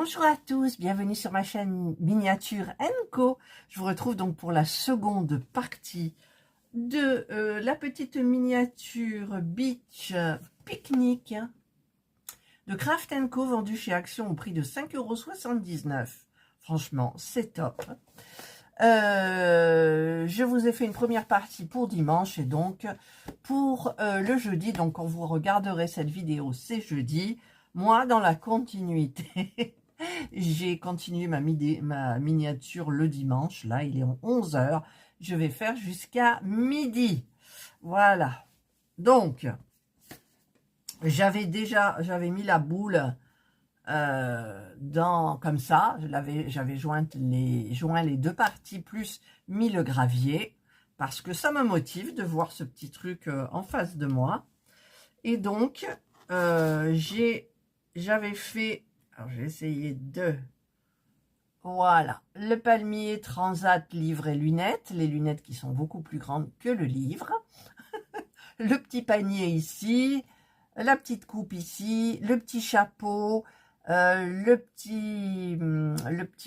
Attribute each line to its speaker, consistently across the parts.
Speaker 1: Bonjour à tous, bienvenue sur ma chaîne Miniature Co. Je vous retrouve donc pour la seconde partie de la petite miniature Beach Picnic de Craft Co vendue chez Action au prix de 5,79 €. Franchement, c'est top. Je vous ai fait une première partie pour dimanche et donc pour le jeudi. Donc quand vous regarderez cette vidéo, c'est jeudi. Moi, dans la continuité, j'ai continué ma miniature le dimanche. Là, il est 11 h. Je vais faire jusqu'à midi. Voilà. Donc, j'avais mis la boule comme ça. J'avais joint les deux parties plus mis le gravier parce que ça me motive de voir ce petit truc en face de moi. Et donc, j'avais fait, alors j'ai essayé voilà, le palmier transat livre et lunettes, les lunettes qui sont beaucoup plus grandes que le livre, le petit panier ici, la petite coupe ici, le petit chapeau, le petit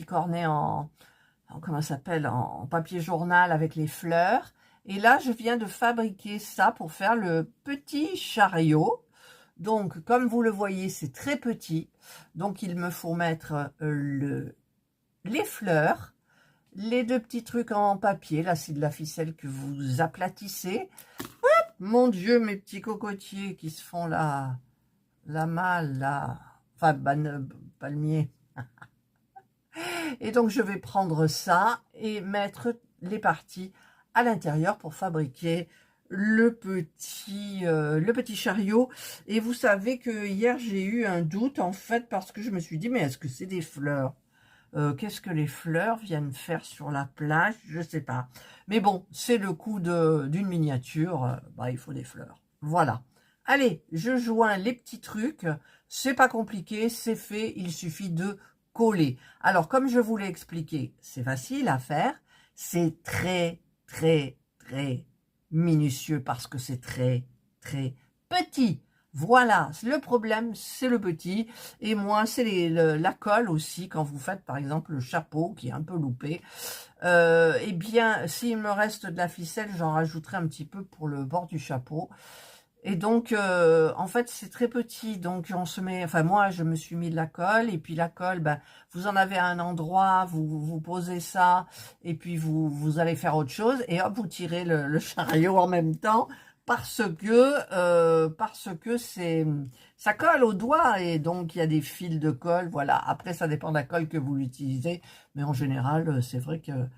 Speaker 1: cornet comment ça s'appelle, en papier journal avec les fleurs. Et là, je viens de fabriquer ça pour faire le petit chariot. Donc, comme vous le voyez, c'est très petit. Donc, il me faut mettre les fleurs, les deux petits trucs en papier. Là, c'est de la ficelle que vous aplatissez. Hop, mon Dieu, mes petits cocotiers qui se font la malle, là. Enfin, palmier. Et donc, je vais prendre ça et mettre les parties à l'intérieur pour fabriquer le petit chariot. Et vous savez que hier j'ai eu un doute en fait parce que je me suis dit mais est-ce que c'est des fleurs? Qu'est-ce que les fleurs viennent faire sur la plage? Je sais pas, mais bon, c'est le coup d'une miniature, il faut des fleurs. Voilà, allez, je joins les petits trucs, c'est pas compliqué, c'est fait, il suffit de coller. Alors comme je vous l'ai expliqué, c'est facile à faire, c'est très minutieux parce que c'est très petit. Voilà, le problème c'est le petit. Et moi c'est la colle aussi. Quand vous faites par exemple le chapeau qui est un peu loupé, eh bien s'il me reste de la ficelle, j'en rajouterai un petit peu pour le bord du chapeau. Et donc en fait c'est très petit, donc on se met, enfin moi je me suis mis de la colle, et puis la colle, vous en avez à un endroit, vous posez ça, et puis vous allez faire autre chose, et hop vous tirez le chariot en même temps, parce que ça colle au doigt, et donc il y a des fils de colle. Voilà, après ça dépend de la colle que vous utilisez, mais en général c'est vrai que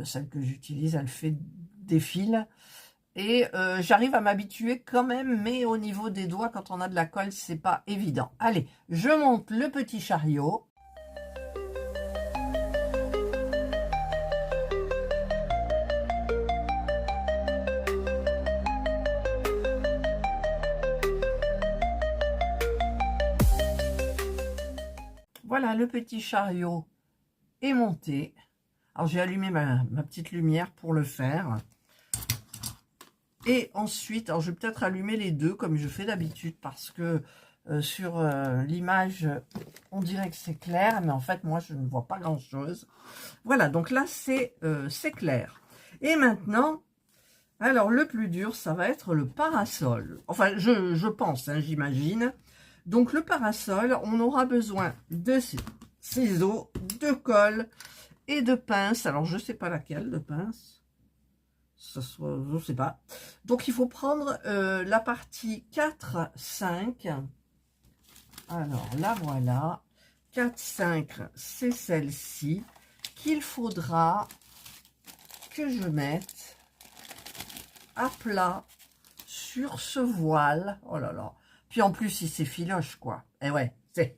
Speaker 1: celle que j'utilise elle fait des fils. Et j'arrive à m'habituer quand même, mais au niveau des doigts, quand on a de la colle, c'est pas évident. Allez, je monte le petit chariot. Voilà, le petit chariot est monté. Alors j'ai allumé ma petite lumière pour le faire. Et ensuite, alors je vais peut-être allumer les deux comme je fais d'habitude parce que sur l'image, on dirait que c'est clair, mais en fait, moi, je ne vois pas grand-chose. Voilà, donc là, c'est clair. Et maintenant, alors le plus dur, ça va être le parasol. Enfin, je pense, hein, j'imagine. Donc le parasol, on aura besoin de ciseaux, de colle et de pince. Alors, je ne sais pas laquelle de pince. Je sais pas. Donc il faut prendre la partie 4, 5. Alors là voilà, 4, 5, c'est celle-ci qu'il faudra que je mette à plat sur ce voile. Oh là là. Puis en plus il s'effiloche quoi. Et ouais, c'est.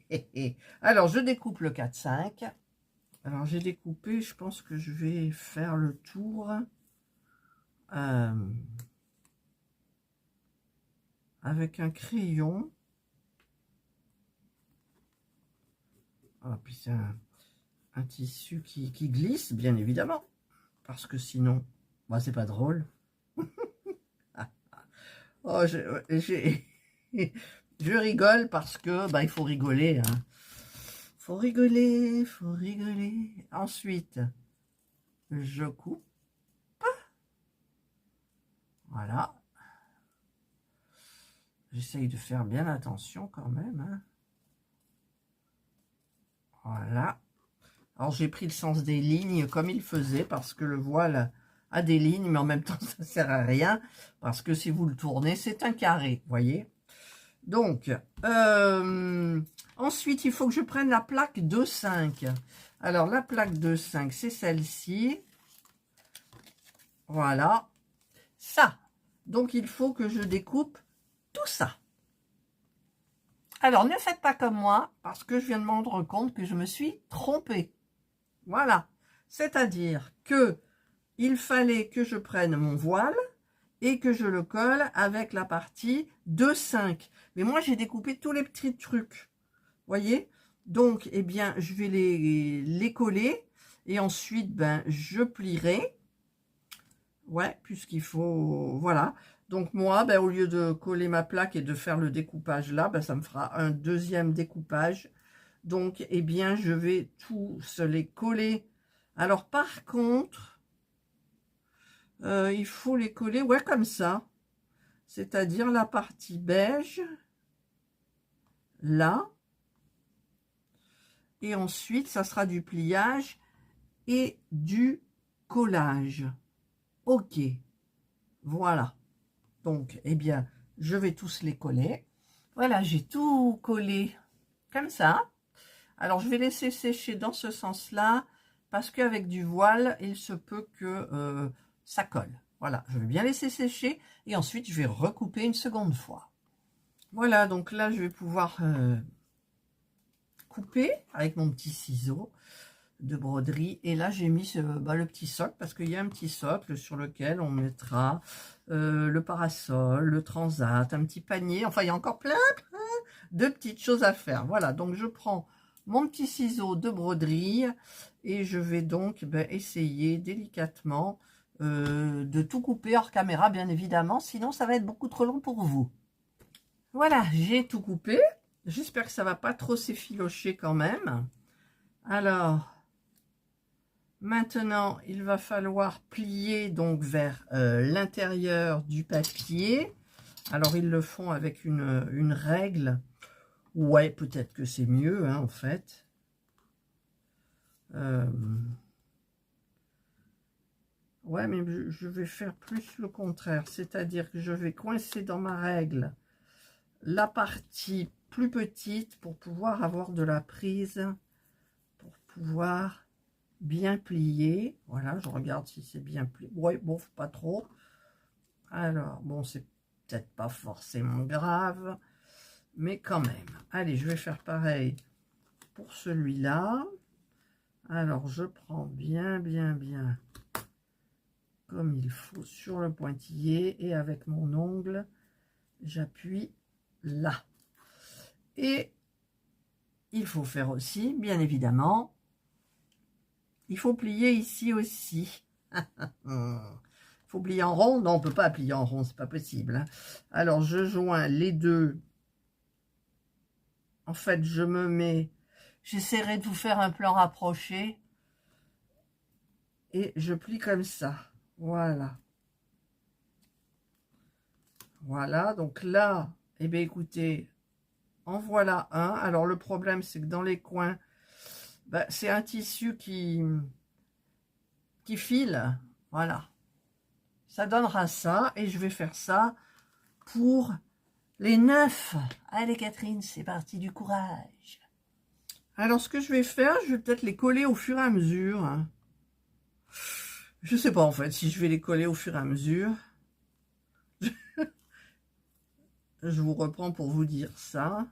Speaker 1: Alors je découpe le 4, 5. Alors j'ai découpé, je pense que je vais faire le tour. Avec un crayon. Ah, puis c'est un tissu qui glisse, bien évidemment, parce que sinon, c'est pas drôle. Oh, je rigole parce que, il faut rigoler, hein. Faut rigoler, faut rigoler. Ensuite, je coupe. Voilà. J'essaye de faire bien attention quand même. Hein. Voilà. Alors, j'ai pris le sens des lignes comme il faisait parce que le voile a des lignes, mais en même temps, ça ne sert à rien parce que si vous le tournez, c'est un carré, vous voyez. Donc, ensuite, il faut que je prenne la plaque 2,5. Alors, la plaque 2,5, c'est celle-ci. Voilà. Ça. Donc, il faut que je découpe tout ça. Alors, ne faites pas comme moi, parce que je viens de me rendre compte que je me suis trompée. Voilà. C'est-à-dire que il fallait que je prenne mon voile et que je le colle avec la partie 2,5. Mais moi, j'ai découpé tous les petits trucs. Voyez? Donc, eh bien, je vais les coller et ensuite, ben, je plierai. Ouais, puisqu'il faut... Voilà. Donc, moi, ben, au lieu de coller ma plaque et de faire le découpage là, ben, ça me fera un deuxième découpage. Donc, eh bien, je vais tous les coller. Alors, par contre, il faut les coller, ouais, comme ça. C'est-à-dire la partie beige, là. Et ensuite, ça sera du pliage et du collage. Ok, voilà. Donc, eh bien, je vais tous les coller. Voilà, j'ai tout collé comme ça. Alors, je vais laisser sécher dans ce sens-là, parce qu'avec du voile, il se peut que ça colle. Voilà, je vais bien laisser sécher, et ensuite, je vais recouper une seconde fois. Voilà, donc là, je vais pouvoir couper avec mon petit ciseau de broderie. Et là, j'ai mis le petit socle, parce qu'il y a un petit socle sur lequel on mettra le parasol, le transat, un petit panier. Enfin, il y a encore plein de petites choses à faire. Voilà, donc je prends mon petit ciseau de broderie et je vais donc essayer délicatement de tout couper hors caméra, bien évidemment. Sinon, ça va être beaucoup trop long pour vous. Voilà, j'ai tout coupé. J'espère que ça va pas trop s'effilocher quand même. Alors... Maintenant, il va falloir plier donc vers l'intérieur du papier. Alors, ils le font avec une règle. Ouais, peut-être que c'est mieux, hein, en fait. Ouais, mais je vais faire plus le contraire. C'est-à-dire que je vais coincer dans ma règle la partie plus petite pour pouvoir avoir de la prise, pour pouvoir... bien plié. Voilà, je regarde si c'est bien plié. Ouais, bon, pas trop. Alors, bon, c'est peut-être pas forcément grave, mais quand même. Allez, je vais faire pareil pour celui-là. Alors, je prends bien comme il faut sur le pointillé et avec mon ongle, j'appuie là. Et il faut faire aussi, bien évidemment, il faut plier ici aussi. Faut plier en rond? Non, on ne peut pas plier en rond, c'est pas possible. Hein. Alors, je joins les deux. En fait, je me mets... J'essaierai de vous faire un plan rapproché. Et je plie comme ça. Voilà. Voilà, donc là, eh bien, écoutez, en voilà un. Alors, le problème, c'est que dans les coins, c'est un tissu qui file. Voilà. Ça donnera ça. Et je vais faire ça pour... les 9. Allez Catherine, c'est parti, du courage. Alors ce que je vais faire, je vais peut-être les coller au fur et à mesure. Je sais pas en fait si je vais les coller au fur et à mesure. Je vous reprends pour vous dire ça.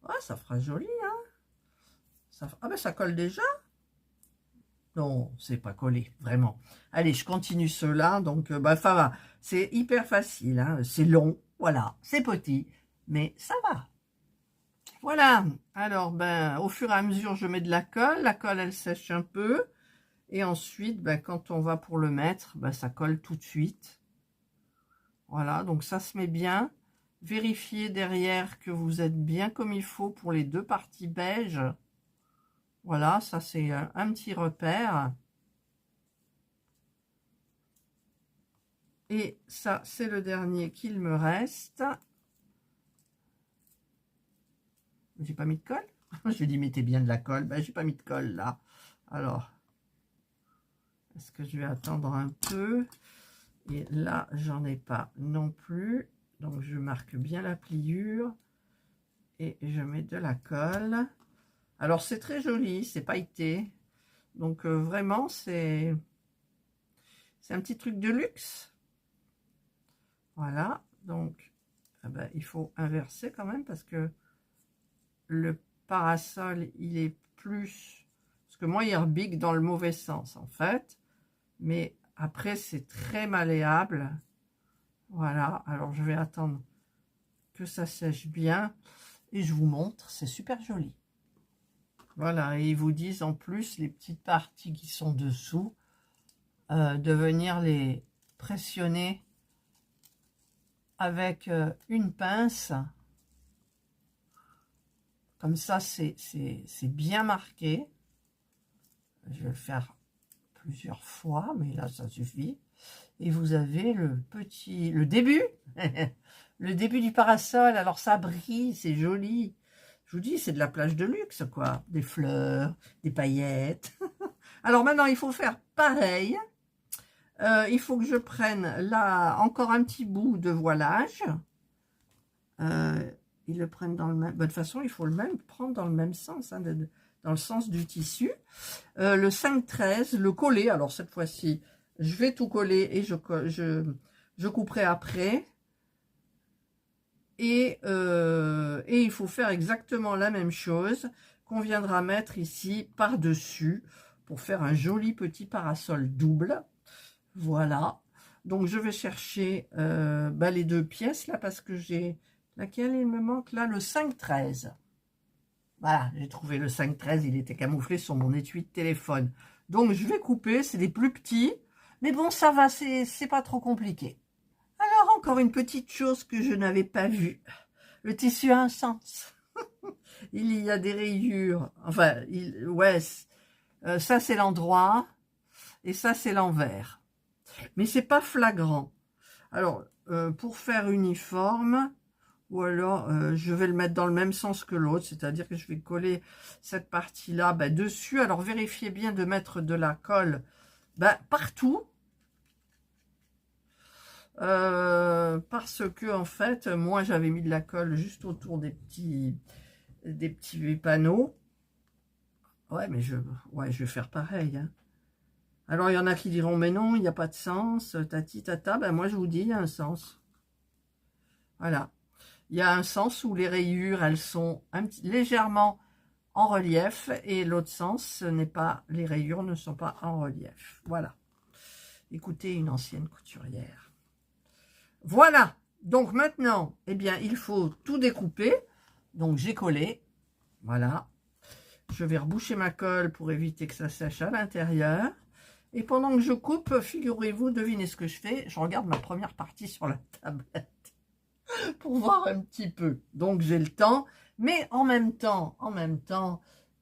Speaker 1: Ah, ça fera joli, hein. Ça... Ah ben ça colle déjà. Non, c'est pas collé, vraiment. Allez, je continue cela. Donc, ça va. C'est hyper facile, hein. C'est long, voilà. C'est petit, mais ça va. Voilà, alors au fur et à mesure je mets de la colle elle sèche un peu et ensuite quand on va pour le mettre, ça colle tout de suite. Voilà, donc ça se met bien Vérifiez derrière que vous êtes bien comme il faut pour les deux parties beige. Voilà, ça c'est un petit repère. Et ça, c'est le dernier qu'il me reste. J'ai pas mis de colle. Je lui ai dit, mettez bien de la colle. Ben, j'ai pas mis de colle là. Alors, est-ce que je vais attendre un peu? Et là, j'en ai pas non plus. Donc, je marque bien la pliure. Et je mets de la colle. Alors, c'est très joli, c'est pailleté. Donc, vraiment, c'est un petit truc de luxe. Voilà. Donc, eh ben, il faut inverser quand même parce que le parasol, il est plus... Parce que moi, il rebique dans le mauvais sens, en fait. Mais après, c'est très malléable. Voilà. Alors, je vais attendre que ça sèche bien. Et je vous montre. C'est super joli. Voilà. Et ils vous disent en plus, les petites parties qui sont dessous, de venir les pressionner avec une pince. Comme ça, c'est bien marqué. Je vais le faire plusieurs fois, mais là, ça suffit. Et vous avez le début, le début du parasol. Alors, ça brille, c'est joli. Je vous dis, c'est de la plage de luxe, quoi. Des fleurs, des paillettes. Alors, maintenant, il faut faire pareil. Il faut que je prenne là encore un petit bout de voilage. Ils le prennent dans le même... de toute façon, il faut le même prendre dans le même sens, hein, dans le sens du tissu. Le 5-13, le coller. Alors, cette fois-ci, je vais tout coller et je couperai après. Et il faut faire exactement la même chose qu'on viendra mettre ici par-dessus pour faire un joli petit parasol double. Voilà. Donc, je vais chercher les deux pièces là parce que j'ai... Laquelle il me manque là? Le 5-13. Voilà, j'ai trouvé le 5-13, il était camouflé sur mon étui de téléphone. Donc, je vais couper, c'est des plus petits. Mais bon, ça va, c'est pas trop compliqué. Alors, encore une petite chose que je n'avais pas vue. Le tissu a un sens. Il y a des rayures. Enfin, ouais, ça c'est l'endroit. Et ça c'est l'envers. Mais c'est pas flagrant. Alors, pour faire uniforme... Ou alors, je vais le mettre dans le même sens que l'autre, c'est-à-dire que je vais coller cette partie-là dessus. Alors, vérifiez bien de mettre de la colle partout. Parce que, en fait, moi, j'avais mis de la colle juste autour des petits panneaux. Ouais, mais je vais faire pareil. Hein. Alors, il y en a qui diront, mais non, il n'y a pas de sens, tati, tata. Ben, moi, je vous dis, il y a un sens. Voilà. Il y a un sens où les rayures, elles sont légèrement en relief et l'autre sens, ce n'est pas, les rayures ne sont pas en relief. Voilà. Écoutez, une ancienne couturière. Voilà. Donc maintenant, eh bien, il faut tout découper. Donc j'ai collé. Voilà. Je vais reboucher ma colle pour éviter que ça sèche à l'intérieur. Et pendant que je coupe, figurez-vous, devinez ce que je fais. Je regarde ma première partie sur la tablette. Pour voir un petit peu. Donc j'ai le temps, mais en même temps,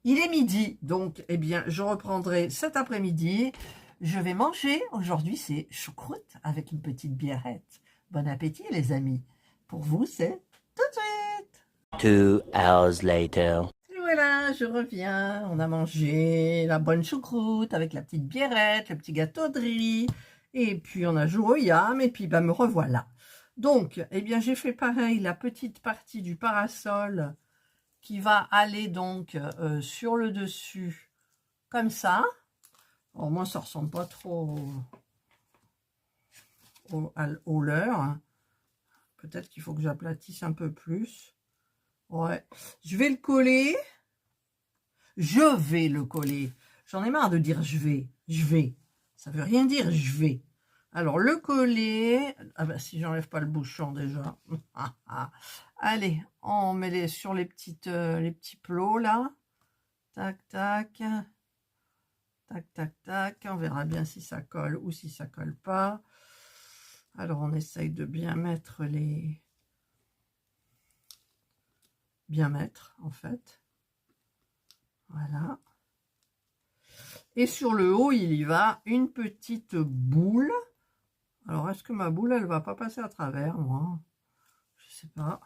Speaker 1: il est midi. Donc, eh bien, je reprendrai cet après-midi. Je vais manger. Aujourd'hui, c'est choucroute avec une petite biérette. Bon appétit, les amis. Pour vous, c'est tout de suite.
Speaker 2: 2 hours later.
Speaker 1: Et voilà, je reviens. On a mangé la bonne choucroute avec la petite biérette, le petit gâteau de riz. Et puis, on a joué au yam. Et puis, me revoilà. Donc, eh bien, j'ai fait pareil, la petite partie du parasol qui va aller donc sur le dessus, comme ça. Au moins, ça ressemble pas trop au leurre. Peut-être qu'il faut que j'aplatisse un peu plus. Ouais. Je vais le coller. Je vais le coller. J'en ai marre de dire je vais. Je vais. Ça veut rien dire je vais. Alors, le coller, si j'enlève pas le bouchon déjà. Allez, on met sur les petits plots là. Tac, tac. Tac, tac, tac. On verra bien si ça colle ou si ça colle pas. Alors, on essaye de bien mettre bien mettre, en fait. Voilà. Et sur le haut, il y va une petite boule. Alors, est-ce que ma boule, elle va pas passer à travers, moi? Je sais pas.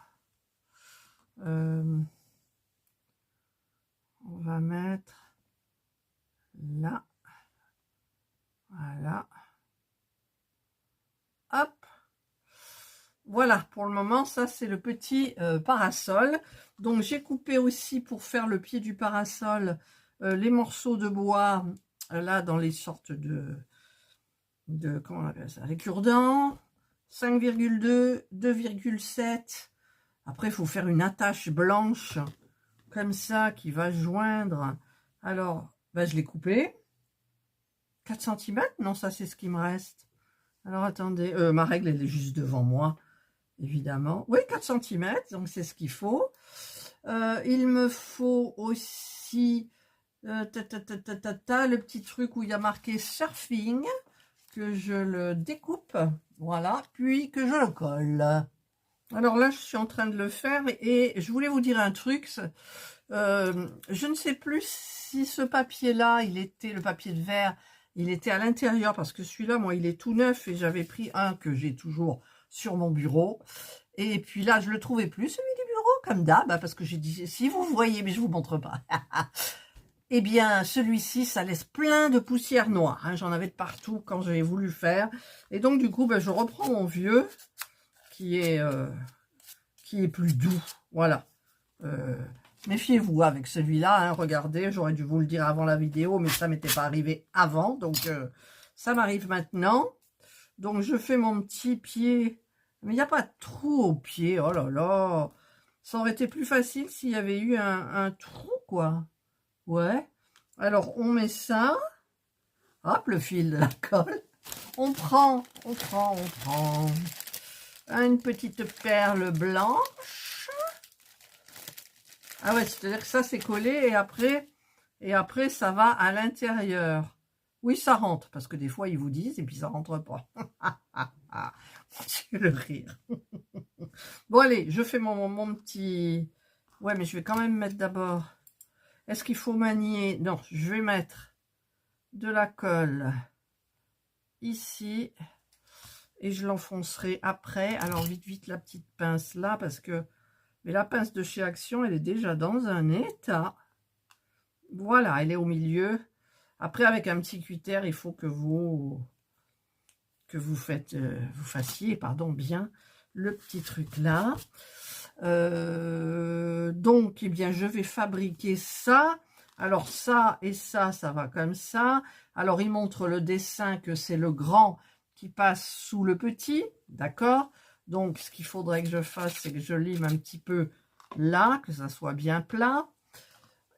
Speaker 1: On va mettre là. Voilà. Hop. Voilà, pour le moment, ça, c'est le petit parasol. Donc, j'ai coupé aussi pour faire le pied du parasol les morceaux de bois, là, dans les sortes de comment on appelle ça, les cure-dents, 5,2, 2,7. Après, il faut faire une attache blanche, comme ça, qui va joindre. Alors, ben, je l'ai coupé. 4 cm? Non, ça, c'est ce qui me reste. Alors, attendez, ma règle, elle est juste devant moi, évidemment. Oui, 4 cm, donc c'est ce qu'il faut. Il me faut aussi le petit truc où il y a marqué surfing, que je le découpe, voilà, puis que je le colle. Alors là, je suis en train de le faire et je voulais vous dire un truc. Je ne sais plus si ce papier-là, le papier de verre, il était à l'intérieur parce que celui-là, moi, il est tout neuf et j'avais pris un que j'ai toujours sur mon bureau. Et puis là, je le trouvais plus, celui du bureau, comme d'hab, parce que j'ai dit, si vous voyez, mais je vous montre pas. Eh bien, celui-ci, ça laisse plein de poussière noire. Hein. J'en avais de partout quand j'avais voulu faire. Et donc, du coup, ben, je reprends mon vieux, qui est plus doux. Voilà. Méfiez-vous avec celui-là. Hein. Regardez, j'aurais dû vous le dire avant la vidéo, mais ça m'était pas arrivé avant. Donc, ça m'arrive maintenant. Donc, je fais mon petit pied. Mais il n'y a pas de trou au pied. Oh là là. Ça aurait été plus facile s'il y avait eu un trou, quoi. Ouais. Alors, on met ça. Hop, le fil de la colle. On prend une petite perle blanche. Ah ouais, c'est-à-dire que ça, c'est collé et après, ça va à l'intérieur. Oui, ça rentre, parce que des fois, ils vous disent et puis ça rentre pas. C'est le rire. Bon, allez, je fais mon petit... Ouais, mais je vais quand même mettre d'abord... Est-ce qu'il faut manier? Non, je vais mettre de la colle ici et je l'enfoncerai après. Alors, vite, la petite pince là, parce que... Mais la pince de chez Action, elle est déjà dans un état. Voilà, elle est au milieu. Après, avec un petit cutter, il faut que vous fassiez, pardon, bien le petit truc là. Donc, eh bien, je vais fabriquer ça. Alors, ça et ça va comme ça. Alors, il montre le dessin que c'est le grand qui passe sous le petit, d'accord? Donc, ce qu'il faudrait que je fasse, c'est que je lime un petit peu là, que ça soit bien plat.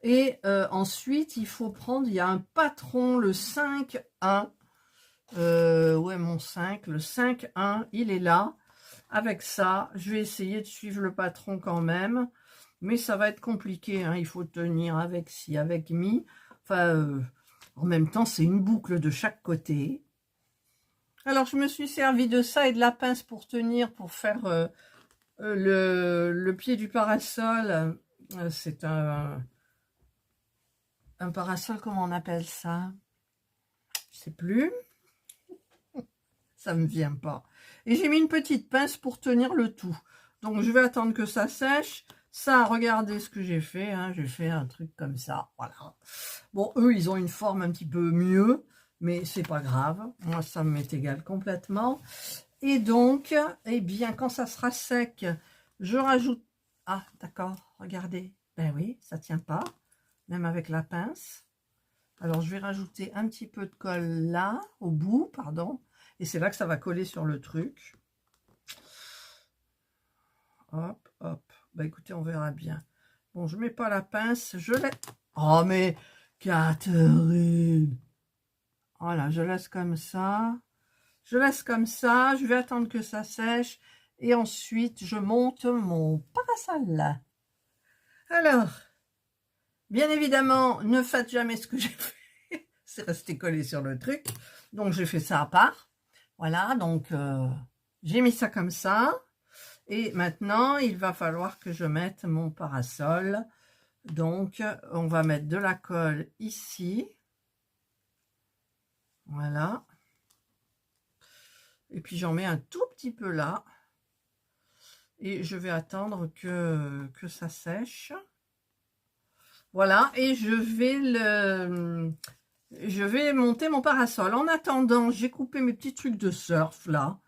Speaker 1: Et ensuite, il faut prendre, il y a un patron, le 5-1. Ouais, mon 5, le 5-1, il est là. Avec ça, je vais essayer de suivre le patron quand même. Mais ça va être compliqué, hein. Il faut tenir avec ci, avec mi. Enfin, en même temps, c'est une boucle de chaque côté. Alors, je me suis servi de ça et de la pince pour tenir, pour faire le pied du parasol. C'est un parasol, comment on appelle ça? Je sais plus. Ça me vient pas. Et j'ai mis une petite pince pour tenir le tout. Donc, je vais attendre que ça sèche. Ça, regardez ce que j'ai fait. Hein. J'ai fait un truc comme ça. Voilà. Bon, eux, ils ont une forme un petit peu mieux. Mais c'est pas grave. Moi, ça m'est égal complètement. Et donc, eh bien, quand ça sera sec, je rajoute... Ah, d'accord. Regardez. Ben oui, ça tient pas. Même avec la pince. Alors, je vais rajouter un petit peu de colle là, au bout, pardon. Et c'est là que ça va coller sur le truc. Hop, hop. Bah écoutez, on verra bien. Bon, je mets pas la pince, je laisse... Oh, mais Catherine! Voilà, je laisse comme ça. Je laisse comme ça. Je vais attendre que ça sèche. Et ensuite, je monte mon parasol. Alors, bien évidemment, ne faites jamais ce que j'ai fait. C'est resté collé sur le truc. Donc, j'ai fait ça à part. Voilà, donc j'ai mis ça comme ça. Et maintenant, il va falloir que je mette mon parasol. Donc, on va mettre de la colle ici. Voilà. Et puis, j'en mets un tout petit peu là. Et je vais attendre que ça sèche. Voilà. Et je vais monter mon parasol. En attendant, j'ai coupé mes petits trucs de surf là.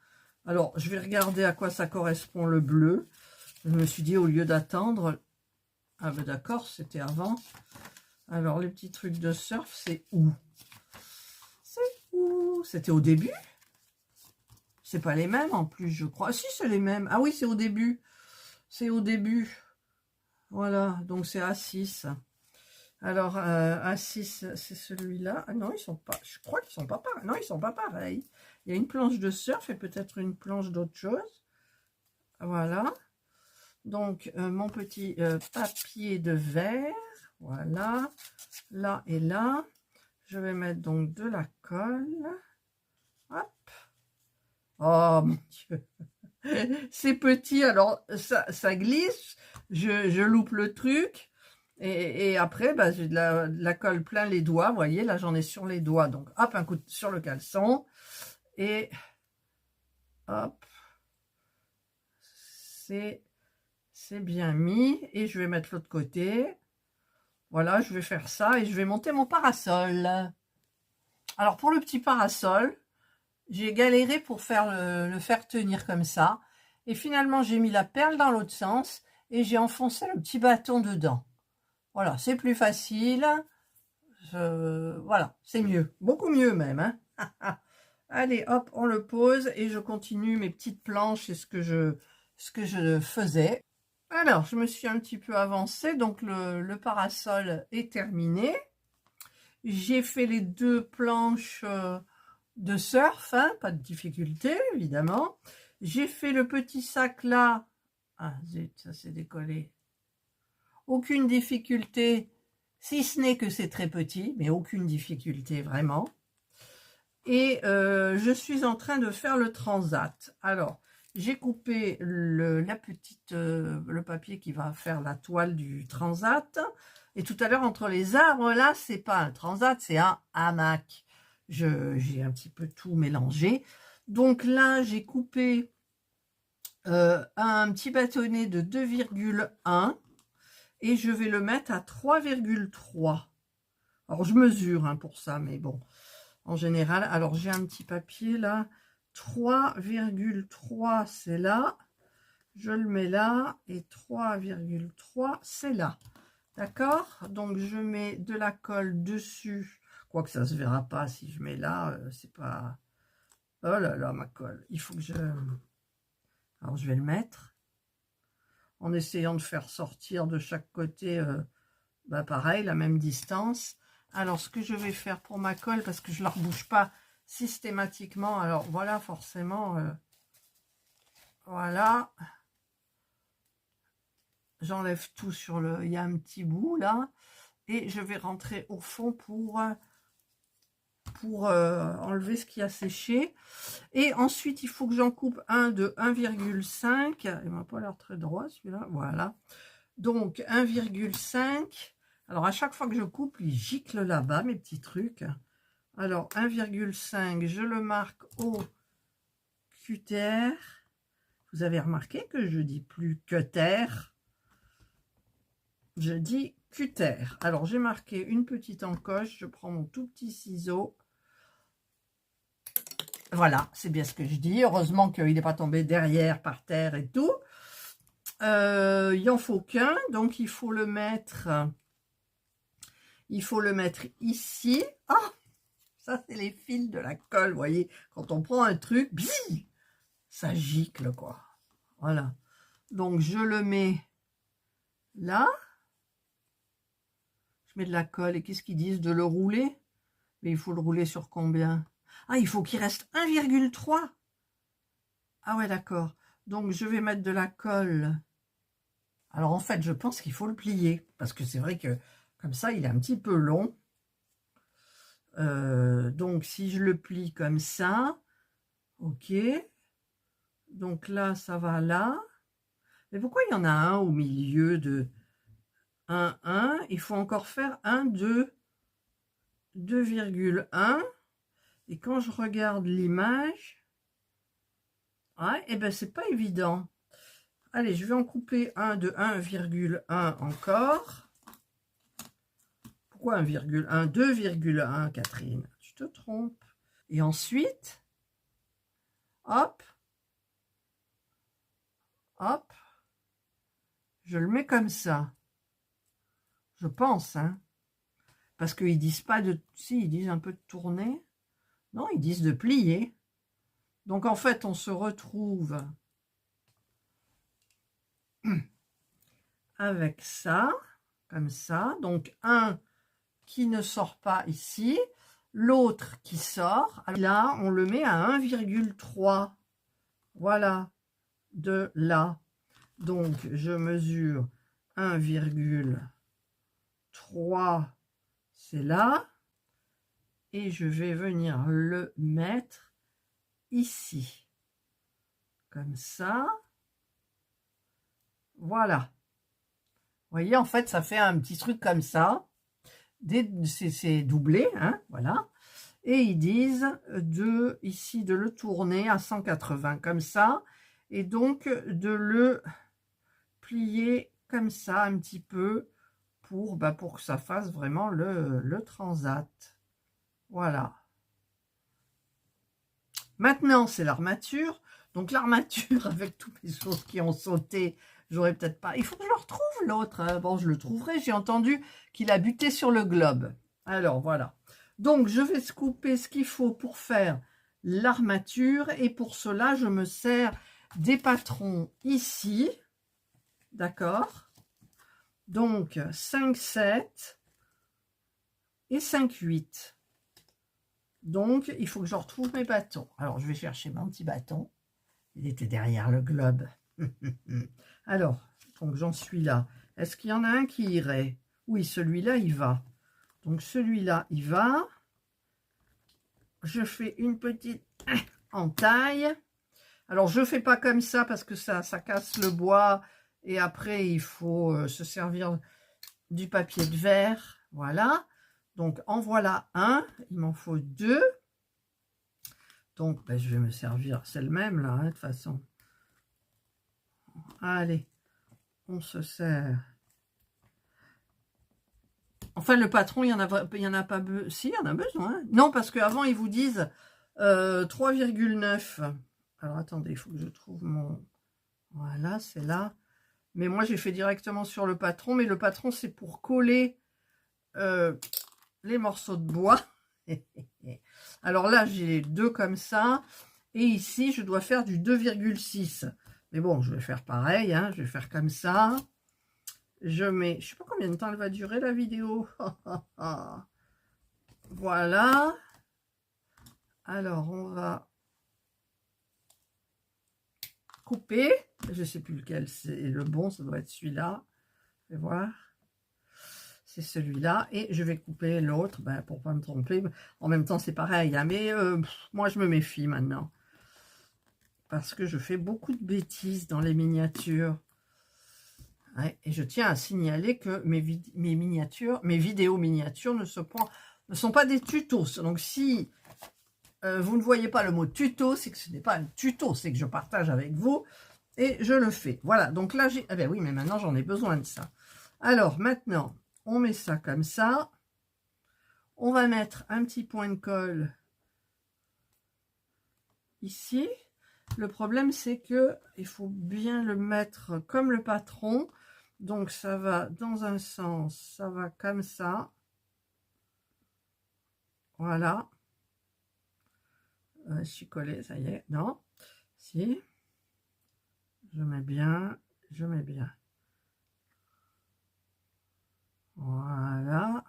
Speaker 1: Alors, je vais regarder à quoi ça correspond le bleu. Je me suis dit, au lieu d'attendre... Ah ben d'accord, c'était avant. Alors, les petits trucs de surf, c'est où? C'est où? C'était au début? C'est pas les mêmes en plus, je crois. Ah, si, c'est les mêmes. Ah oui, c'est au début. C'est au début. Voilà, donc c'est A6. Alors, A6, c'est celui-là. Ah non, ils sont pas... Je crois qu'ils sont pas pareils. Non, ils sont pas pareils. Il y a une planche de surf et peut-être une planche d'autre chose. Voilà. Donc, mon petit papier de verre. Voilà. Là et là. Je vais mettre donc de la colle. Hop. Oh mon Dieu. C'est petit, alors ça glisse. Je loupe le truc. Et après, bah, j'ai de la colle plein les doigts. Vous voyez, là, j'en ai sur les doigts. Donc, hop, un coup sur le caleçon. Et hop. C'est bien mis. Et je vais mettre l'autre côté. Voilà, je vais faire ça. Et je vais monter mon parasol. Alors, pour le petit parasol, j'ai galéré pour le faire tenir comme ça. Et finalement, j'ai mis la perle dans l'autre sens. Et j'ai enfoncé le petit bâton dedans. Voilà, c'est plus facile. Voilà, c'est mieux. Beaucoup mieux même. Hein. Allez, hop, on le pose et je continue mes petites planches et ce que je faisais. Alors, je me suis un petit peu avancée. Donc, le parasol est terminé. J'ai fait les 2 planches de surf. Hein, pas de difficulté, évidemment. J'ai fait le petit sac là. Ah, zut, ça s'est décollé. Aucune difficulté, si ce n'est que c'est très petit, mais aucune difficulté vraiment. Et je suis en train de faire le transat. Alors, j'ai coupé le papier qui va faire la toile du transat. Et tout à l'heure, entre les arbres, là, c'est pas un transat, c'est un hamac. J'ai un petit peu tout mélangé. Donc là, j'ai coupé un petit bâtonnet de 2,1. Et je vais le mettre à 3,3. Alors, je mesure hein, pour ça, mais bon, en général. Alors, j'ai un petit papier là. 3,3, c'est là. Je le mets là. Et 3,3, c'est là. D'accord? Donc, je mets de la colle dessus. Quoique ça ne se verra pas si je mets là. C'est pas... Oh là là, ma colle. Il faut que je... Alors, je vais le mettre. En essayant de faire sortir de chaque côté, bah pareil, la même distance. Alors, ce que je vais faire pour ma colle, parce que je ne la rebouche pas systématiquement, alors voilà, forcément, voilà. J'enlève tout sur le... Il y a un petit bout, là. Et je vais rentrer au fond pour enlever ce qui a séché. Et ensuite, il faut que j'en coupe un de 1,5. Il m'a pas l'air très droit, celui-là. Voilà. Donc, 1,5. Alors, à chaque fois que je coupe, il gicle là-bas, mes petits trucs. Alors, 1,5, je le marque au cutter. Vous avez remarqué que je dis plus cutter. Je dis cutter. Alors, j'ai marqué une petite encoche. Je prends mon tout petit ciseau. Voilà, c'est bien ce que je dis. Heureusement qu'il n'est pas tombé derrière, par terre et tout. Il en faut qu'un, donc il faut le mettre ici. Ah, ça c'est les fils de la colle, vous voyez, quand on prend un truc, bzzz, ça gicle quoi. Voilà, donc je le mets là, je mets de la colle, et qu'est-ce qu'ils disent de le rouler? Mais il faut le rouler sur combien? Ah, il faut qu'il reste 1,3. Ah ouais, d'accord, donc je vais mettre de la colle. Alors en fait, je pense qu'il faut le plier, parce que c'est vrai que comme ça, il est un petit peu long. Donc si je le plie comme ça, ok. Donc là, ça va là. Mais pourquoi il y en a un au milieu de 1, 1? Il faut encore faire 1, 2, 2,1. Et quand je regarde l'image, ouais, et ben c'est pas évident. Allez, je vais en couper un de 1,1 encore. Pourquoi 1,1? 2,1, Catherine. Tu te trompes. Et ensuite, hop, hop, je le mets comme ça. Je pense, hein. Parce qu'ils disent pas de... Si, ils disent un peu de tourner. Non, ils disent de plier. Donc, en fait, on se retrouve avec ça, comme ça. Donc, un qui ne sort pas ici, l'autre qui sort. Là, on le met à 1,3. Voilà, de là. Donc, je mesure 1,3, c'est là. Et je vais venir le mettre ici. Comme ça. Voilà. Vous voyez, en fait, ça fait un petit truc comme ça. C'est doublé, hein, voilà. Et ils disent ici de le tourner à 180, comme ça. Et donc, de le plier comme ça, un petit peu, pour que ça fasse vraiment le transat. Voilà. Maintenant, c'est l'armature. Donc, l'armature, avec toutes les choses qui ont sauté, j'aurais peut-être pas... Il faut que je le retrouve, l'autre. Bon, je le trouverai. J'ai entendu qu'il a buté sur le globe. Alors, voilà. Donc, je vais couper ce qu'il faut pour faire l'armature. Et pour cela, je me sers des patrons ici. D'accord? Donc, 5, 7 et 5, 8. Donc, il faut que je retrouve mes bâtons. Alors, je vais chercher mon petit bâton. Il était derrière le globe. Alors, donc j'en suis là. Est-ce qu'il y en a un qui irait? Oui, celui-là, il va. Donc, celui-là, il va. Je fais une petite entaille. Alors, je ne fais pas comme ça parce que ça casse le bois. Et après, il faut se servir du papier de verre. Voilà. Donc, en voilà un. Il m'en faut 2. Donc, ben, je vais me servir. C'est le même, là, hein, de toute façon. Allez, on se sert. Enfin, le patron, il y en a pas besoin. Si, il y en a besoin. Non, parce qu'avant, ils vous disent 3,9. Alors, attendez, il faut que je trouve mon... Voilà, c'est là. Mais moi, j'ai fait directement sur le patron. Mais le patron, c'est pour coller les morceaux de bois. Alors là, j'ai 2 comme ça. Et ici, je dois faire du 2,6. Mais bon, je vais faire pareil. Hein, je vais faire comme ça. Je mets... Je sais pas combien de temps elle va durer, la vidéo. Voilà. Alors, on va couper. Je sais plus lequel c'est le bon. Ça doit être celui-là. Je vais voir. C'est celui-là. Et je vais couper l'autre, ben, pour pas me tromper. En même temps, c'est pareil. Hein, mais moi, je me méfie maintenant. Parce que je fais beaucoup de bêtises dans les miniatures. Ouais, et je tiens à signaler que mes vidéos miniatures ne sont pas des tutos. Donc, si vous ne voyez pas le mot tuto, c'est que ce n'est pas un tuto, c'est que je partage avec vous et je le fais. Voilà, donc là, j'ai... Ah ben oui, mais maintenant, j'en ai besoin de ça. Alors, maintenant, on met ça comme ça. On va mettre un petit point de colle ici. Le problème, c'est que il faut bien le mettre comme le patron. Donc, ça va dans un sens, ça va comme ça. Voilà. Je suis collée, ça y est. Non. Si. Je mets bien. Je mets bien. Voilà.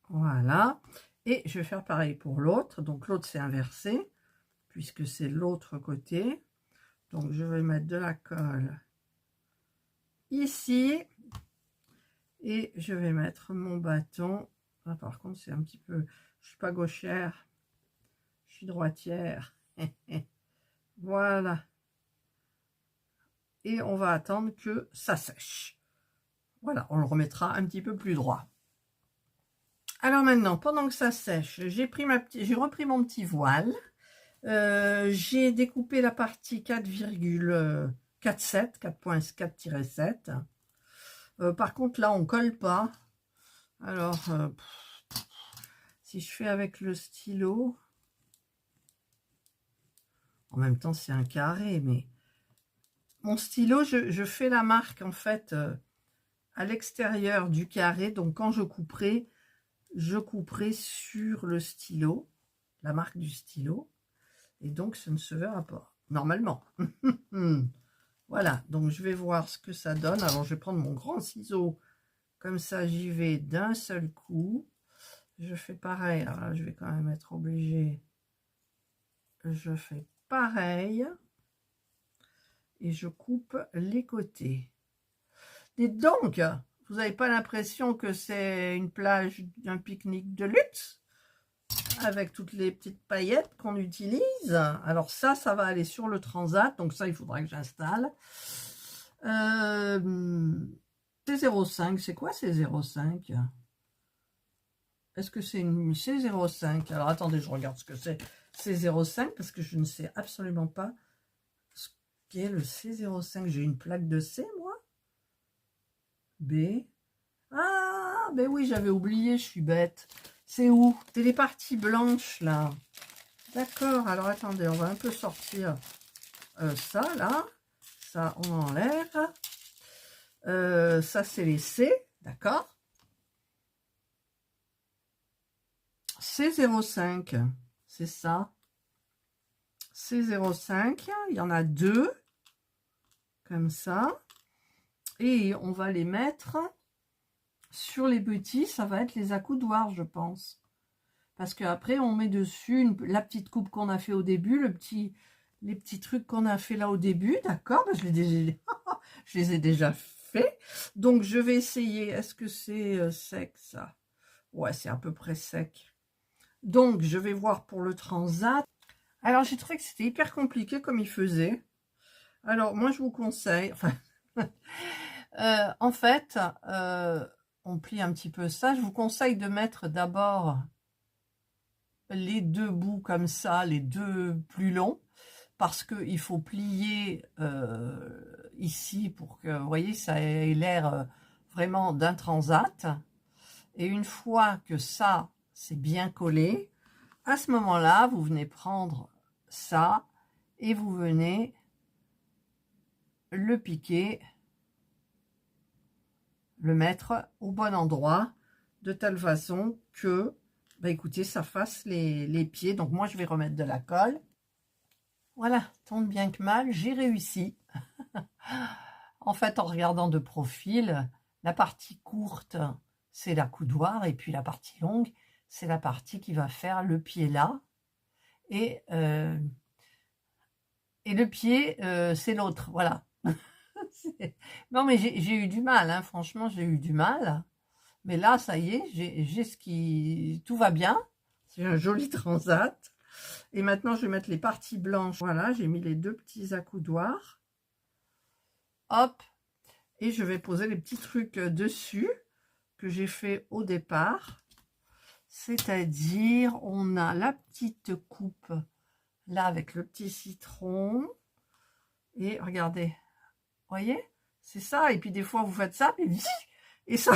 Speaker 1: Voilà. Et je vais faire pareil pour l'autre. Donc, l'autre, c'est inversé, puisque c'est l'autre côté. Donc, je vais mettre de la colle ici. Et je vais mettre mon bâton. Ah, par contre, c'est un petit peu... Je suis pas gauchère. Je suis droitière. Voilà. et on va attendre que ça sèche. Voilà, on le remettra un petit peu plus droit. Alors maintenant, pendant que ça sèche, j'ai repris mon petit voile. J'ai découpé la partie 4,47, 4.4-7. Par contre, là, on colle pas. Alors, si je fais avec le stylo, en même temps, c'est un carré, mais mon stylo, je fais la marque, en fait, à l'extérieur du carré. Donc, quand je couperai sur le stylo, la marque du stylo. Et donc, ça ne se verra pas, normalement. Voilà, donc je vais voir ce que ça donne. Alors, je vais prendre mon grand ciseau. Comme ça, j'y vais d'un seul coup. Je fais pareil. Alors là, je vais quand même être obligée. Je fais pareil. Et je coupe les côtés. Dites donc, vous n'avez pas l'impression que c'est une plage d'un pique-nique de luxe? Avec toutes les petites paillettes qu'on utilise. Alors ça va aller sur le transat. Donc ça, il faudra que j'installe. C05, c'est quoi C05? Est-ce que c'est une C05? Alors attendez, je regarde ce que c'est C05 parce que je ne sais absolument pas ce qu'est le C05. J'ai une plaque de C, moi. B. Ah, ben oui, j'avais oublié, je suis bête. C'est où? C'est les parties blanches, là. D'accord, alors attendez, on va un peu sortir ça, là. Ça, on enlève. Ça, c'est les C, d'accord. C05, c'est ça. C05, il y en a deux, comme ça. Et on va les mettre sur les petits, ça va être les accoudoirs, je pense. Parce qu'après, on met dessus la petite coupe qu'on a fait au début, les petits trucs qu'on a fait là au début, d'accord, je les ai déjà fait. Donc, je vais essayer. Est-ce que c'est sec, ça? Ouais, c'est à peu près sec. Donc, je vais voir pour le transat. Alors, j'ai trouvé que c'était hyper compliqué comme il faisait. Alors, moi, je vous conseille... Enfin, en fait, on plie un petit peu ça. Je vous conseille de mettre d'abord les deux bouts comme ça, les deux plus longs, parce qu'il faut plier ici pour que, vous voyez, ça ait l'air vraiment d'un transat. Et une fois que ça, c'est bien collé, à ce moment-là, vous venez prendre ça et vous venez le piquer, le mettre au bon endroit, de telle façon que, bah écoutez, ça fasse les pieds. Donc moi, je vais remettre de la colle. Voilà, tant bien que mal, j'ai réussi. En fait, en regardant de profil, la partie courte, c'est l'accoudoir, et puis la partie longue, c'est la partie qui va faire le pied là. Et le pied, c'est l'autre, voilà. Non, mais j'ai eu du mal, hein. Franchement, j'ai eu du mal. Mais là, ça y est, j'ai ce qui... Tout va bien. C'est un joli transat. Et maintenant, je vais mettre les parties blanches. Voilà, j'ai mis les deux petits accoudoirs. Hop. Et je vais poser les petits trucs dessus que j'ai fait au départ. C'est-à-dire, on a la petite coupe là avec le petit citron. Et regardez, voyez, c'est ça. Et puis des fois, vous faites ça, et ça,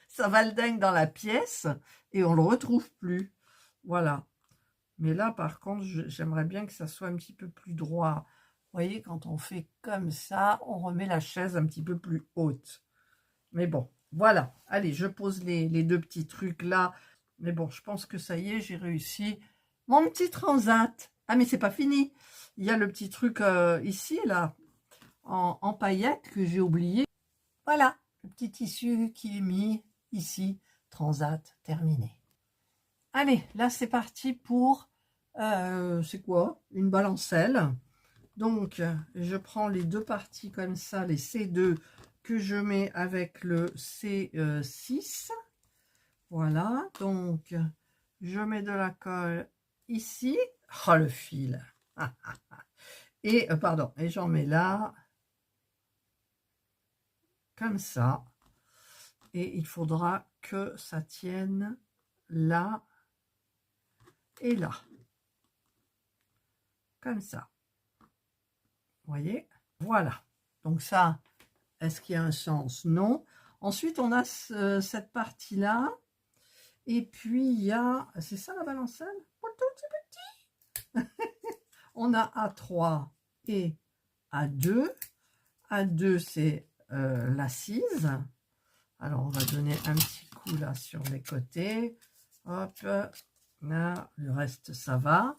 Speaker 1: ça va le dingue dans la pièce et on le retrouve plus. Voilà. Mais là, par contre, j'aimerais bien que ça soit un petit peu plus droit. Vous voyez, quand on fait comme ça, on remet la chaise un petit peu plus haute. Mais bon, voilà. Allez, je pose les deux petits trucs là. Mais bon, je pense que ça y est, j'ai réussi mon petit transat. Ah, mais c'est pas fini. Il y a le petit truc ici, là, en paillettes que j'ai oublié. Voilà, le petit tissu qui est mis ici. Transat terminé. Allez, là, c'est parti pour... c'est quoi? Une balancelle. Donc, je prends les deux parties comme ça, les C2 que je mets avec le C6. Voilà, donc je mets de la colle ici. Oh, le fil. Et, pardon, et j'en mets là. comme ça. Et il faudra que ça tienne là et là. Comme ça. Vous voyez? Voilà. Donc ça, est-ce qu'il y a un sens? Non. Ensuite, on a cette partie-là. Et puis, il y a... C'est ça la balancelle? On a A3 et A2. A2, c'est l'assise. Alors, on va donner un petit coup là sur les côtés. Hop, là, le reste, ça va.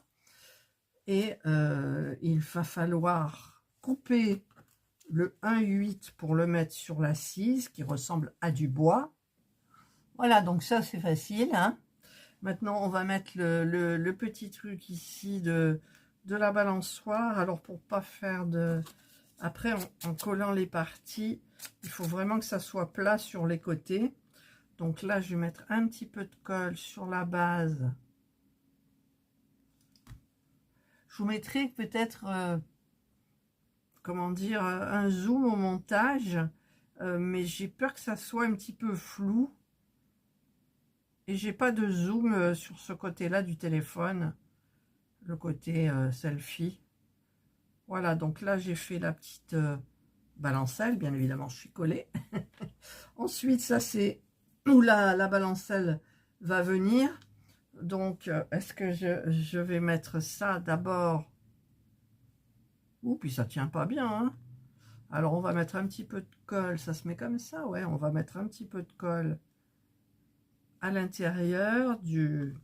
Speaker 1: Et il va falloir couper le 1,8 pour le mettre sur l'assise qui ressemble à du bois. Voilà, donc ça, c'est facile. Hein. Maintenant, on va mettre le petit truc ici de la balançoire. Alors, pour pas faire de... Après, en collant les parties, il faut vraiment que ça soit plat sur les côtés. Donc là, je vais mettre un petit peu de colle sur la base. Je vous mettrai peut-être, comment dire, un zoom au montage. Mais j'ai peur que ça soit un petit peu flou. Et j'ai pas de zoom sur ce côté-là du téléphone. Le côté selfie. Voilà, donc là, j'ai fait la petite balancelle. Bien évidemment, je suis collée. Ensuite, ça, c'est où la balancelle va venir. Donc, est-ce que je vais mettre ça d'abord? Ouh, puis ça tient pas bien, hein. Alors, on va mettre un petit peu de colle. Ça se met comme ça, ouais. On va mettre un petit peu de colle à l'intérieur de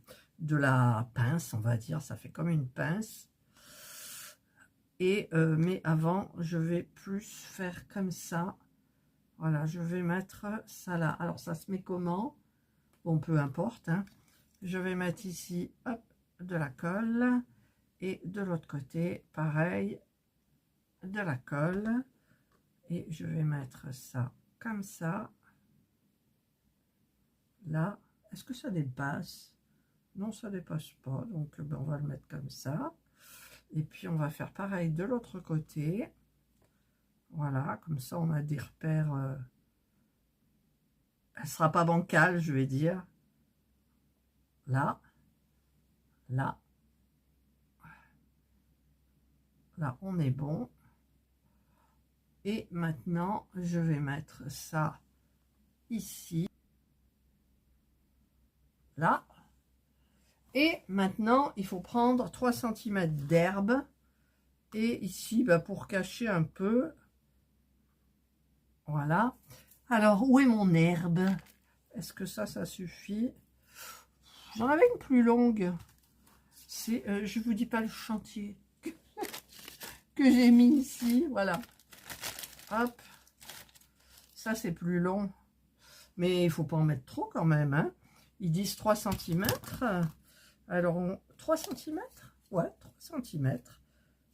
Speaker 1: la pince, on va dire. Ça fait comme une pince. Et, mais avant, je vais plus faire comme ça. Voilà, je vais mettre ça là. Alors, ça se met comment? Bon, peu importe. Hein. Je vais mettre ici, hop, de la colle. Et de l'autre côté, pareil, de la colle. Et je vais mettre ça comme ça. Là, est-ce que ça dépasse? Non, ça dépasse pas. Donc, ben, on va le mettre comme ça. Et puis, on va faire pareil de l'autre côté. Voilà, comme ça, on a des repères. Elle ne sera pas bancale, je vais dire. Là. Là. Là, on est bon. Et maintenant, je vais mettre ça ici. Là. Et maintenant, il faut prendre 3 cm d'herbe. Et ici, bah, pour cacher un peu. Voilà. Alors, où est mon herbe? Est-ce que ça suffit? J'en avais une plus longue. C'est, je vous dis pas le chantier que j'ai mis ici. Voilà. Hop. Ça, c'est plus long. Mais il faut pas en mettre trop quand même. Hein. Ils disent 3 cm. Alors, 3 cm? Ouais, 3 cm.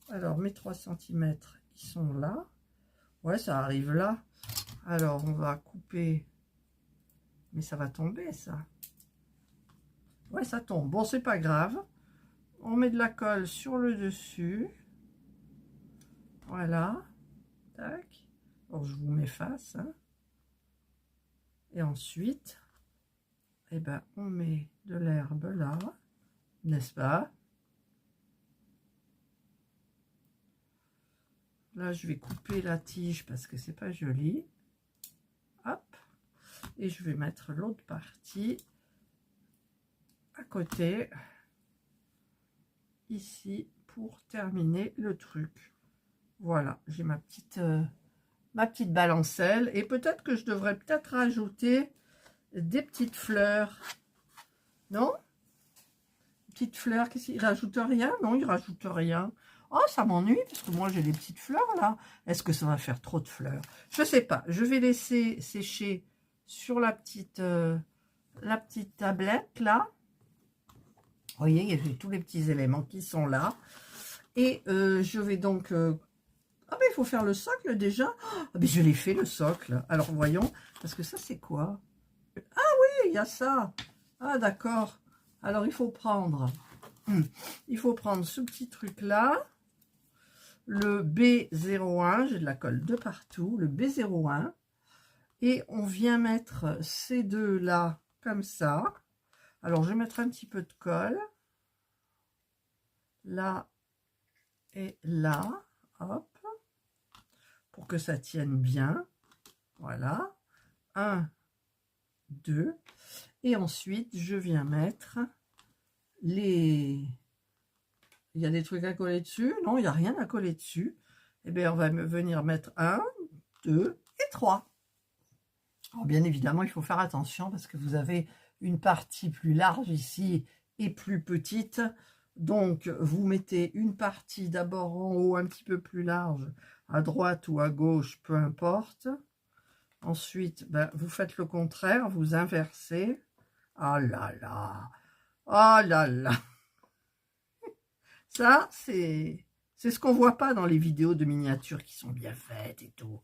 Speaker 1: Alors, mes 3 cm, ils sont là. Ouais, ça arrive là. Alors, on va couper. Mais ça va tomber, ça. Ouais, ça tombe. Bon, c'est pas grave. On met de la colle sur le dessus. Voilà. Tac. Alors, je vous mets face. Hein. Et ensuite, eh ben, on met de l'herbe là. N'est-ce pas? Là, je vais couper la tige parce que c'est pas joli. Hop. Et je vais mettre l'autre partie à côté. Ici, pour terminer le truc. Voilà, j'ai ma petite balancelle. Et peut-être que je devrais peut-être rajouter des petites fleurs. Non? Petites fleurs, qu'est-ce qu'il rajoute? Rien? Non, il rajoute rien. Oh, ça m'ennuie, parce que moi, j'ai des petites fleurs, là. Est-ce que ça va faire trop de fleurs? Je sais pas. Je vais laisser sécher sur la petite tablette, là. Vous voyez, j'ai tous les petits éléments qui sont là. Et je vais donc... Ah, mais il faut faire le socle, déjà. Ah, mais je l'ai fait, le socle. Alors, voyons. Parce que ça, c'est quoi? Ah oui, il y a ça. Ah, d'accord. Alors, il faut prendre ce petit truc-là. Le B01, j'ai de la colle de partout, le B01, Et on vient mettre ces deux là comme ça. Alors je vais mettre un petit peu de colle là et là, hop, pour que ça tienne bien. Voilà, 1, 2, et ensuite je viens mettre les... Il y a des trucs à coller dessus? Non, il n'y a rien à coller dessus. Eh bien, on va venir mettre 1, 2 et 3. Alors, bien évidemment, il faut faire attention parce que vous avez une partie plus large ici et plus petite. Donc, vous mettez une partie d'abord en haut un petit peu plus large, à droite ou à gauche, peu importe. Ensuite, ben, vous faites le contraire, vous inversez. Ah là là, ah là là. Ça, c'est ce qu'on voit pas dans les vidéos de miniatures qui sont bien faites et tout.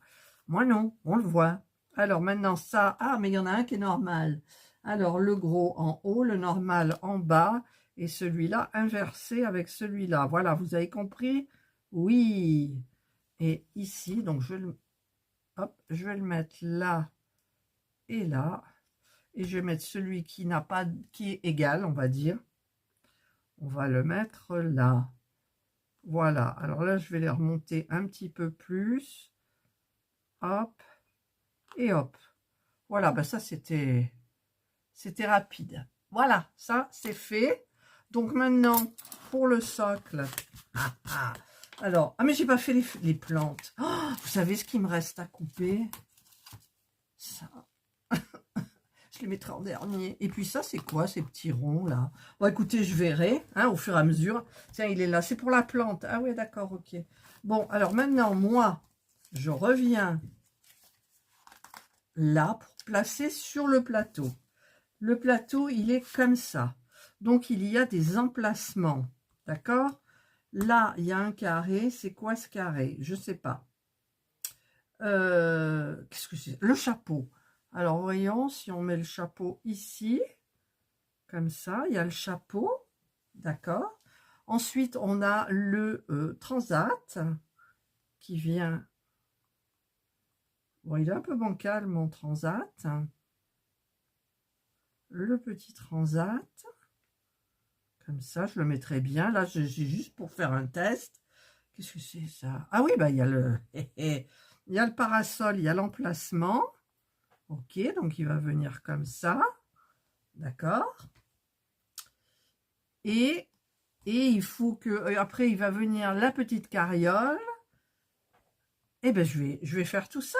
Speaker 1: Moi non, on le voit. Alors maintenant ça, ah mais il y en a un qui est normal. Alors le gros en haut, le normal en bas et celui-là inversé avec celui-là. Voilà, vous avez compris? Oui. Et ici, donc je vais le mettre là et là. Et je vais mettre celui qui n'a pas, qui est égal, on va dire. On va le mettre là. Voilà, alors là, je vais les remonter un petit peu plus. Hop, et hop. Voilà, ben ça, c'était rapide. Voilà, ça, c'est fait. Donc maintenant, pour le socle. Alors, ah mais j'ai pas fait les plantes. Oh, vous savez ce qu'il me reste à couper? Ça. Je les mettrai en dernier. Et puis ça, c'est quoi, ces petits ronds, là? Bon, écoutez, je verrai, hein, au fur et à mesure. Tiens, il est là. C'est pour la plante. Ah ouais, d'accord, ok. Bon, alors maintenant, moi, je reviens là pour placer sur le plateau. Le plateau, il est comme ça. Donc, il y a des emplacements. D'accord? Là, il y a un carré. C'est quoi ce carré? Je ne sais pas. Qu'est-ce que c'est? Le chapeau. Alors, voyons, si on met le chapeau ici, comme ça, il y a le chapeau, d'accord. Ensuite, on a le transat qui vient... Bon, il est un peu bancal, mon transat. Le petit transat, comme ça, je le mettrai bien. Là, j'ai juste pour faire un test. Qu'est-ce que c'est ça? Ah oui, bah, il y a il y a le parasol, il y a l'emplacement. Ok, donc il va venir comme ça. D'accord. Et il faut que... Après, il va venir la petite carriole. Et ben je vais faire tout ça.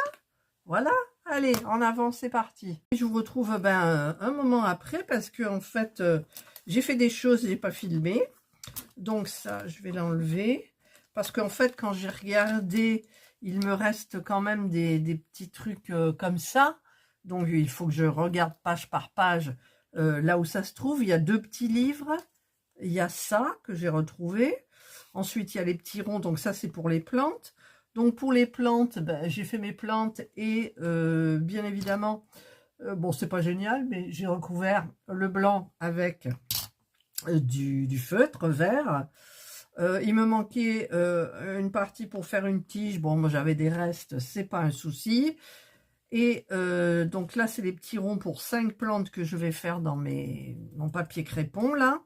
Speaker 1: Voilà. Allez, en avant, c'est parti. Je vous retrouve un moment après parce que en fait, j'ai fait des choses et j'ai pas filmé. Donc ça, je vais l'enlever. Parce qu'en fait, quand j'ai regardé, il me reste quand même des petits trucs comme ça. Donc, il faut que je regarde page par page là où ça se trouve. Il y a 2 petits livres. Il y a ça que j'ai retrouvé. Ensuite, il y a les petits ronds. Donc, ça, c'est pour les plantes. Donc, pour les plantes, ben, j'ai fait mes plantes. Et bien évidemment, bon, c'est pas génial, mais j'ai recouvert le blanc avec du feutre vert. Il me manquait une partie pour faire une tige. Bon, moi j'avais des restes, c'est pas un souci. Et donc là, c'est les petits ronds pour 5 plantes que je vais faire dans mon papier crépon là.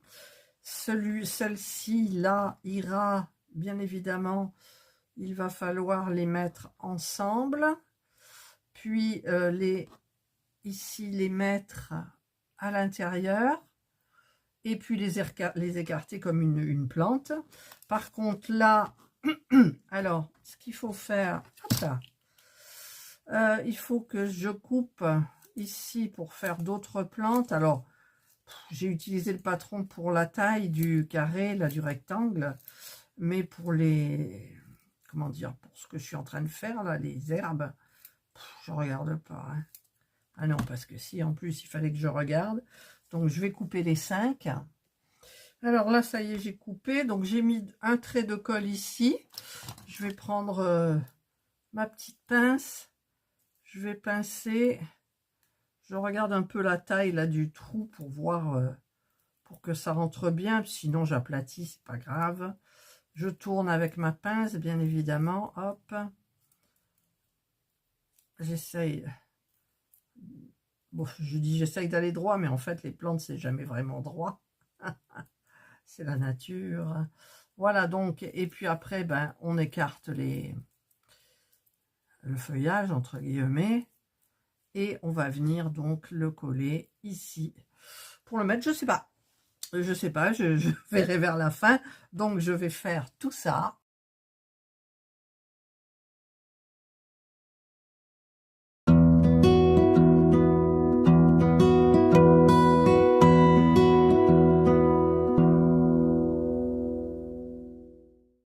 Speaker 1: Celle-ci là ira, bien évidemment, il va falloir les mettre ensemble. Puis ici les mettre à l'intérieur. Et puis les écarter comme une plante. Par contre, là, alors, ce qu'il faut faire, hop là, il faut que je coupe ici pour faire d'autres plantes. Alors, j'ai utilisé le patron pour la taille du carré, là, du rectangle, mais pour les, comment dire, pour ce que je suis en train de faire, là, les herbes, je regarde pas. Hein. Ah non, parce que si, en plus, il fallait que je regarde. Donc, je vais couper les 5. Alors là, ça y est, j'ai coupé. Donc, j'ai mis un trait de colle ici. Je vais prendre ma petite pince. Je vais pincer. Je regarde un peu la taille là du trou pour voir, pour que ça rentre bien. Sinon, j'aplatis, c'est pas grave. Je tourne avec ma pince, bien évidemment. Hop. J'essaye Bon, je dis j'essaye d'aller droit, mais en fait, les plantes, c'est jamais vraiment droit. C'est la nature. Voilà, donc, et puis après, ben, on écarte le feuillage, entre guillemets, et on va venir donc le coller ici. Pour le mettre, je sais pas, je verrai vers la fin. Donc, je vais faire tout ça.